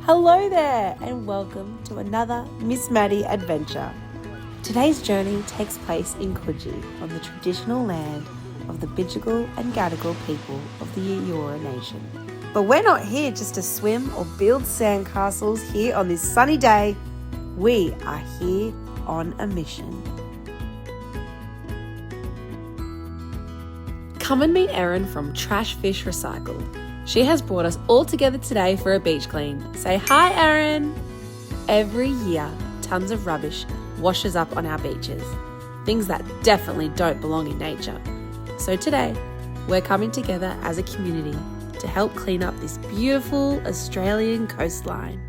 Hello there and welcome to another Miss Maddie adventure. Today's journey takes place in Coogee on the traditional land of the Bidjigal and Gadigal people of the Eora Nation. But we're not here just to swim or build sandcastles here on this sunny day. We are here on a mission. Come and meet Erin from TrashFish Recycled. She has brought us all together today for a beach clean. Say hi, Erin! Every year, tons of rubbish washes up on our beaches. Things that definitely don't belong in nature. So today, we're coming together as a community to help clean up this beautiful Australian coastline.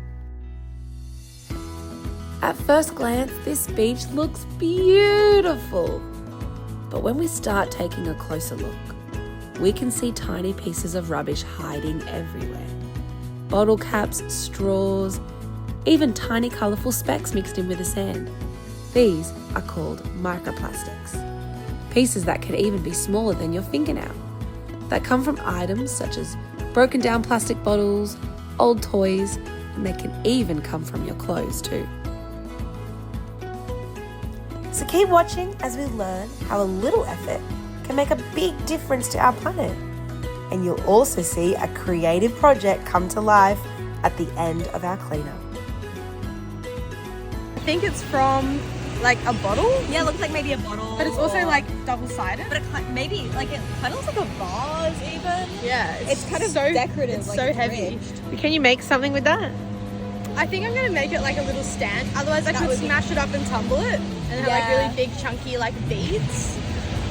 At first glance, this beach looks beautiful. But when we start taking a closer look, we can see tiny pieces of rubbish hiding everywhere. Bottle caps, straws, even tiny colourful specks mixed in with the sand. These are called microplastics. Pieces that can even be smaller than your fingernail. That come from items such as broken down plastic bottles, old toys, and they can even come from your clothes too. So keep watching as we learn how a little effort can make a big difference to our planet. And you'll also see a creative project come to life at the end of our cleanup. I think it's from like a bottle. Yeah, it looks like maybe a bottle. But it's also like double-sided. But it maybe like it kind of looks like a vase even. Yeah, It's kind of so decorative. It's like so it's heavy. rich. Can you make something with that? I think I'm gonna make it like a little stand. Otherwise, I could smash it up and tumble it and have like really big chunky like beads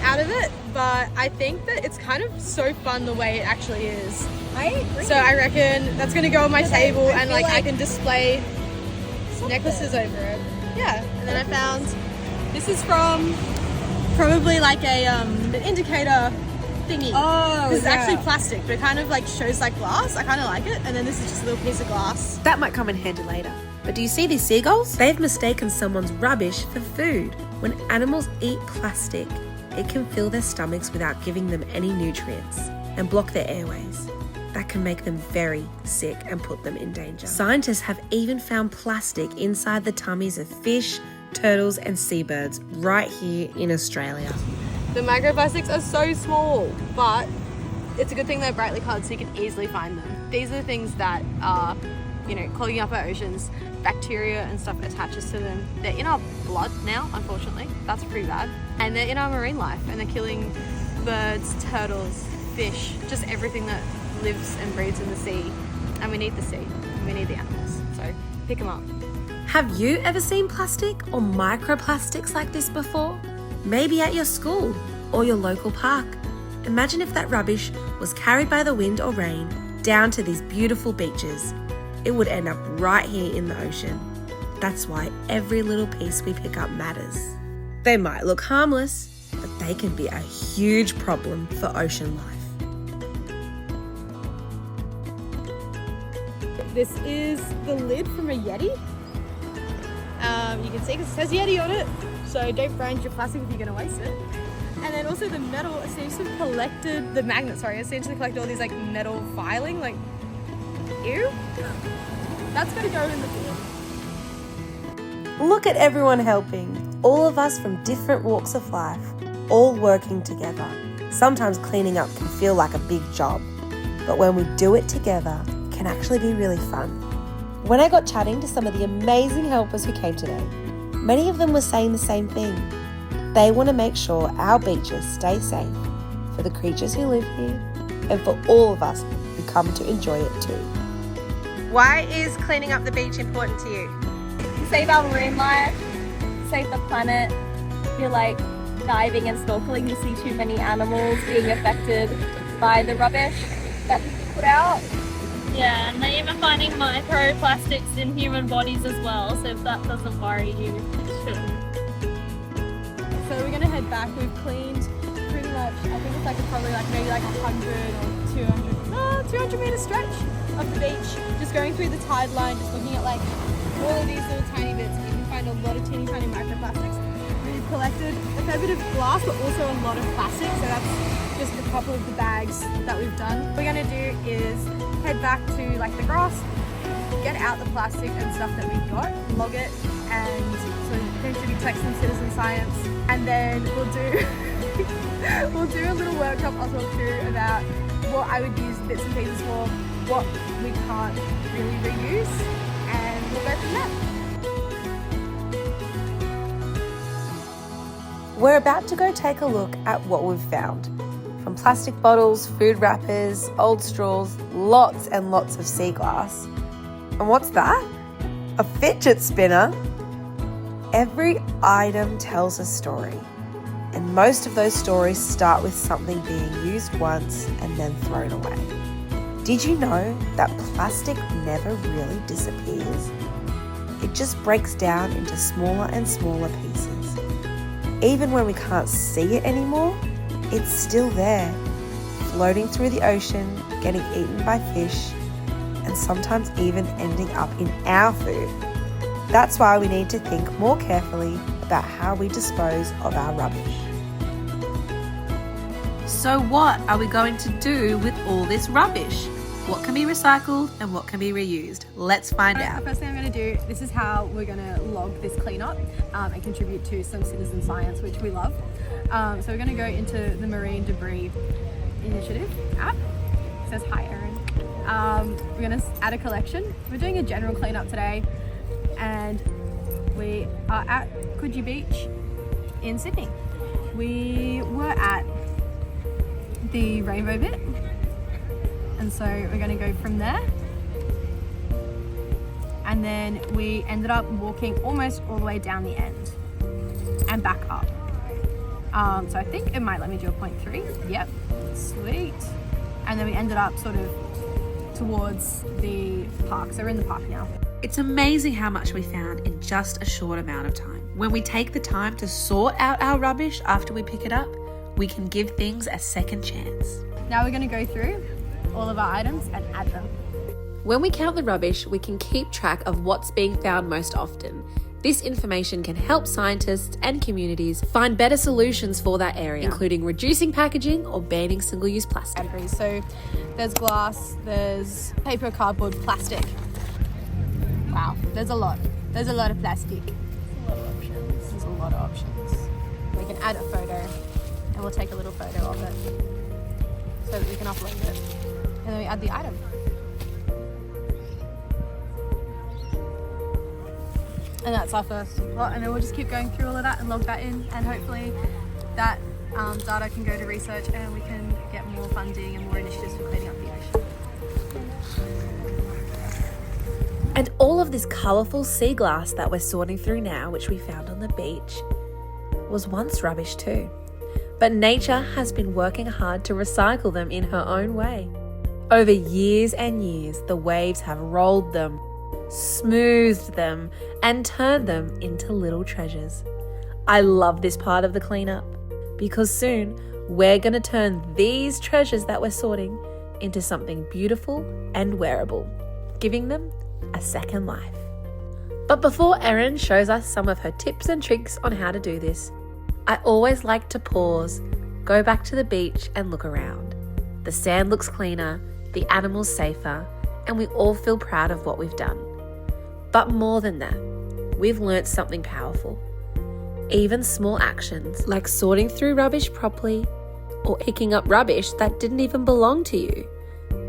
out of it. But I think that it's kind of so fun the way it actually is. I agree. So I reckon that's gonna go on my table I and feel like I like can display necklaces over it. Yeah, and then I found this is from probably like a an indicator thingy. Oh, This is actually plastic, but it kind of like shows like glass. I kind of like it. And then this is just a little piece of glass. That might come in handy later. But do you see these seagulls? They've mistaken someone's rubbish for food. When animals eat plastic, it can fill their stomachs without giving them any nutrients and block their airways. That can make them very sick and put them in danger. Scientists have even found plastic inside the tummies of fish, turtles and seabirds right here in Australia. The microplastics are so small, but it's a good thing they're brightly coloured so you can easily find them. These are the things that are, clogging up our oceans. Bacteria and stuff attaches to them. They're in our blood now, unfortunately. That's pretty bad. And they're in our marine life and they're killing birds, turtles, fish, just everything that lives and breathes in the sea. And we need the sea and we need the animals. So pick them up. Have you ever seen plastic or microplastics like this before? Maybe at your school or your local park. Imagine if that rubbish was carried by the wind or rain down to these beautiful beaches. It would end up right here in the ocean. That's why every little piece we pick up matters. They might look harmless, but they can be a huge problem for ocean life. This is the lid from a Yeti. You can see because it says Yeti on it, so don't brand your plastic if you're going to waste it. And then also the metal essentially collected, the magnet, essentially collected all these like metal filing, like, ew. That's going to go in the bin. Look at everyone helping. All of us from different walks of life, all working together. Sometimes cleaning up can feel like a big job, but when we do it together, it can actually be really fun. When I got chatting to some of the amazing helpers who came today, many of them were saying the same thing. They want to make sure our beaches stay safe for the creatures who live here and for all of us who come to enjoy it too. Why is cleaning up the beach important to you? Save our marine life, save the planet. If you're like diving and snorkeling, you see too many animals being affected by the rubbish that people put out. Yeah, and they're even finding microplastics in human bodies as well, so if that doesn't worry you, it shouldn't. So we're going to head back. We've cleaned pretty much, I think it's like probably like maybe like 100 or 200 meter stretch of the beach. Just going through the tide line, just looking at like all of these little tiny bits. You can find a lot of teeny tiny microplastics. We've collected a fair bit of glass, but also a lot of plastic. So that's just a couple of the bags that we've done. What we're going to do is head back to like the grass, get out the plastic and stuff that we've got, log it, and so contribute to some citizen science, and then we'll do we'll do a little workshop I'll talk through about what I would use bits and pieces for, what we can't really reuse, and we'll go from there. We're about to go take a look at what we've found. From plastic bottles, food wrappers, old straws, lots and lots of sea glass. And what's that? A fidget spinner? Every item tells a story. And most of those stories start with something being used once and then thrown away. Did you know that plastic never really disappears? It just breaks down into smaller and smaller pieces. Even when we can't see it anymore, it's still there, floating through the ocean, getting eaten by fish, and sometimes even ending up in our food. That's why we need to think more carefully about how we dispose of our rubbish. So what are we going to do with all this rubbish? What can be recycled and what can be reused? Let's find out. The first thing I'm going to do, this is how we're going to log this cleanup and contribute to some citizen science, which we love. So we're going to go into the Marine Debris Initiative app. It says, hi Erin. We're going to add a collection. We're doing a general cleanup today, and we are at Coogee Beach in Sydney. We were at the rainbow bit, and so we're going to go from there, and then we ended up walking almost all the way down the end and back up. So I think it might let me do a 0.3. Yep, sweet. And then we ended up sort of towards the park. So we're in the park now. It's amazing how much we found in just a short amount of time. When we take the time to sort out our rubbish after we pick it up, we can give things a second chance. Now we're going to go through all of our items and add them. When we count the rubbish, we can keep track of what's being found most often. This information can help scientists and communities find better solutions for that area, including reducing packaging or banning single-use plastic. So there's glass, there's paper, cardboard, plastic. Wow, there's a lot. There's a lot of plastic. There's a lot of options. We can add a photo, and we'll take a little photo of it so that we can upload it. And then we add the item. And that's our first lot, and then we'll just keep going through all of that and log that in, and hopefully that data can go to research and we can get more funding and more initiatives for cleaning up the ocean. And all of this colourful sea glass that we're sorting through now, which we found on the beach, was once rubbish too. But nature has been working hard to recycle them in her own way. Over years and years, the waves have rolled them, smoothed them, and turned them into little treasures. I love this part of the cleanup because soon we're going to turn these treasures that we're sorting into something beautiful and wearable, giving them a second life. But before Erin shows us some of her tips and tricks on how to do this, I always like to pause, go back to the beach and look around. The sand looks cleaner, the animals safer, and we all feel proud of what we've done. But more than that, we've learnt something powerful. Even small actions like sorting through rubbish properly or picking up rubbish that didn't even belong to you,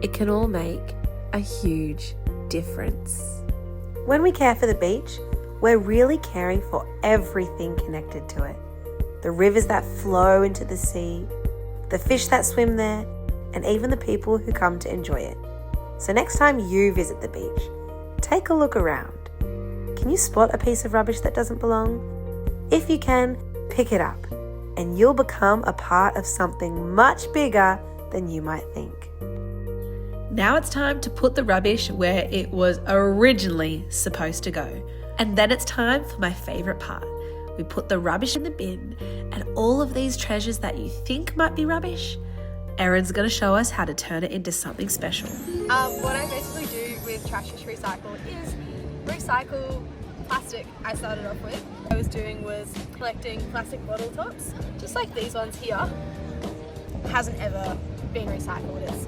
it can all make a huge difference. When we care for the beach, we're really caring for everything connected to it. The rivers that flow into the sea, the fish that swim there, and even the people who come to enjoy it. So next time you visit the beach, take a look around. Can you spot a piece of rubbish that doesn't belong? If you can, pick it up, and you'll become a part of something much bigger than you might think. Now it's time to put the rubbish where it was originally supposed to go. And then it's time for my favourite part. We put the rubbish in the bin, and all of these treasures that you think might be rubbish, Erin's going to show us how to turn it into something special. What I basically do with TrashFish Recycle is recycle plastic. I started off with. What I was doing was collecting plastic bottle tops, just like these ones here. Hasn't ever been recycled. It's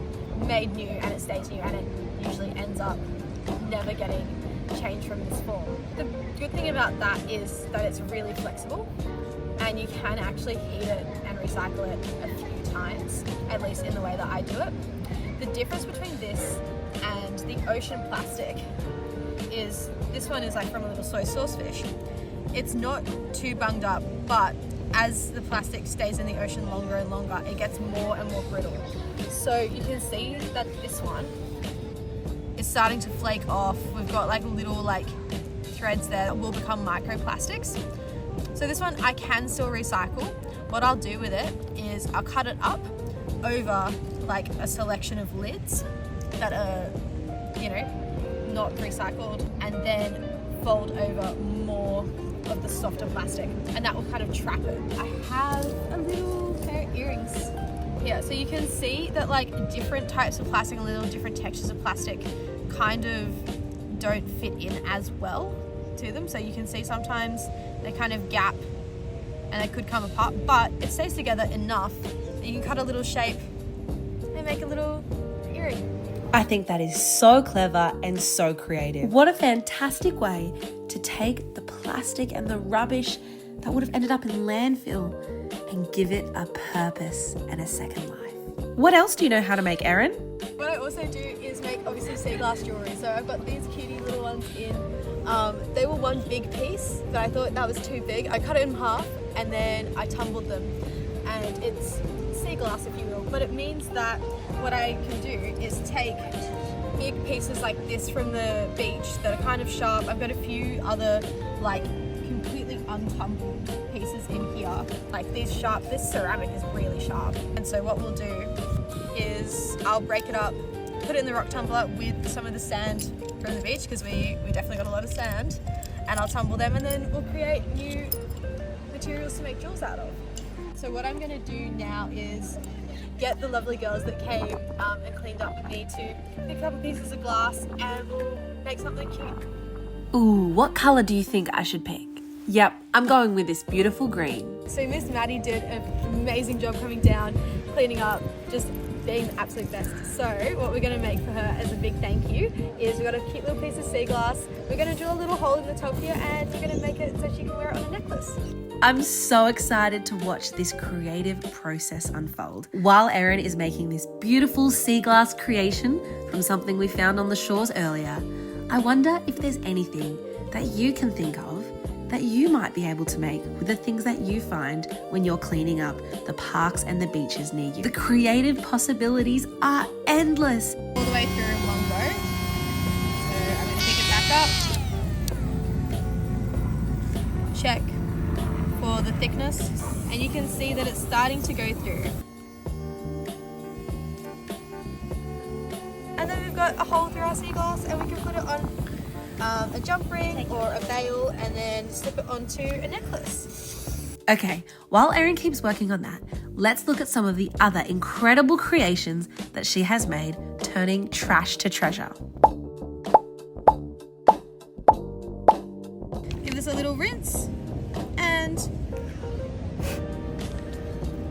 made new and it stays new, and it usually ends up never getting changed from this form. The good thing about that is that it's really flexible and you can actually heat it and recycle it a few times, at least in the way that I do it. The difference between this and the ocean plastic is this one is like from a little soy sauce fish. It's not too bunged up, but as the plastic stays in the ocean longer and longer, it gets more and more brittle. So you can see that this one is starting to flake off. We've got like little like threads there that will become microplastics. So this one I can still recycle. What I'll do with it is I'll cut it up over like a selection of lids that are, you know, not recycled, and then fold over more of the softer plastic, and that will kind of trap it. I have a little pair of earrings here, so you can see that like different types of plastic and little different textures of plastic kind of don't fit in as well to them. So you can see sometimes they kind of gap and they could come apart, but it stays together enough that you can cut a little shape and make a little earring. I think that is so clever and so creative. What a fantastic way to take the plastic and the rubbish that would have ended up in landfill and give it a purpose and a second life. What else do you know how to make, Erin? What I also do is make obviously sea glass jewellery. So I've got these cutie little ones in. They were one big piece, but I thought that was too big. I cut it in half and then I tumbled them, and it's sea glass, if you will. But it means that what I can do is take big pieces like this from the beach that are kind of sharp. I've got a few other like completely untumbled pieces in here. Like these sharp, this ceramic is really sharp. And so what we'll do is I'll break it up, put it in the rock tumbler with some of the sand from the beach, because we definitely got a lot of sand, and I'll tumble them, and then we'll create new materials to make jewels out of. So what I'm gonna do now is get the lovely girls that came and cleaned up with me to pick up pieces of glass, and we'll make something cute. Ooh, what colour do you think I should pick? Yep, I'm going with this beautiful green. So Miss Maddie did an amazing job coming down, cleaning up, just being the absolute best. So what we're gonna make for her as a big thank you is we've got a cute little piece of sea glass. We're gonna drill a little hole in the top here, and we're gonna make it so she can wear it on a necklace. I'm so excited to watch this creative process unfold while Erin is making this beautiful sea glass creation from something we found on the shores earlier. I wonder if there's anything that you can think of that you might be able to make with the things that you find when you're cleaning up the parks and the beaches near you. The creative possibilities are endless. All the way through in one go. So I'm gonna pick it back up. Check for the thickness, and you can see that it's starting to go through. And then we've got a hole through our sea glass, and we can put it on a jump ring or a veil, and then slip it onto a necklace. Okay, while Erin keeps working on that, let's look at some of the other incredible creations that she has made, turning trash to treasure. Give this a little rinse, and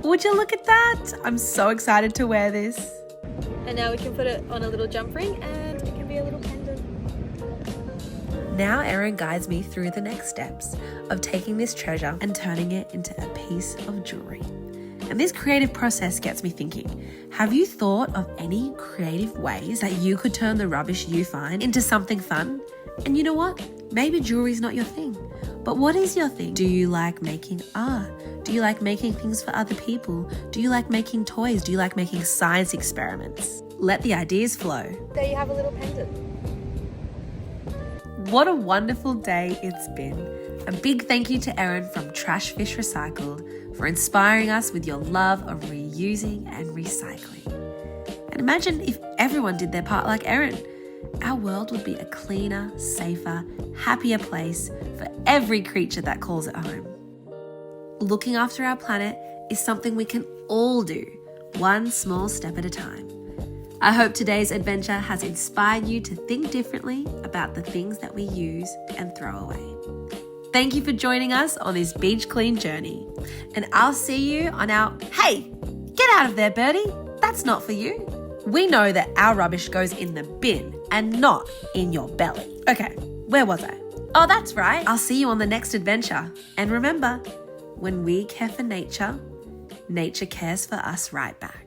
Would you look at that? I'm so excited to wear this. And now we can put it on a little jump ring, and it can be a little pendant. Now Erin guides me through the next steps of taking this treasure and turning it into a piece of jewellery. And this creative process gets me thinking, have you thought of any creative ways that you could turn the rubbish you find into something fun? And you know what? Maybe jewellery's not your thing, but what is your thing? Do you like making art? Do you like making things for other people? Do you like making toys? Do you like making science experiments? Let the ideas flow. There you have a little pendant. What a wonderful day it's been. A big thank you to Erin from TrashFish Recycled for inspiring us with your love of reusing and recycling. And imagine if everyone did their part like Erin. Our world would be a cleaner, safer, happier place for every creature that calls it home. Looking after our planet is something we can all do, one small step at a time. I hope today's adventure has inspired you to think differently about the things that we use and throw away. Thank you for joining us on this beach clean journey. And I'll see you on our, hey, get out of there, birdie. That's not for you. We know that our rubbish goes in the bin and not in your belly. Okay, where was I? Oh, that's right. I'll see you on the next adventure. And remember, when we care for nature, nature cares for us right back.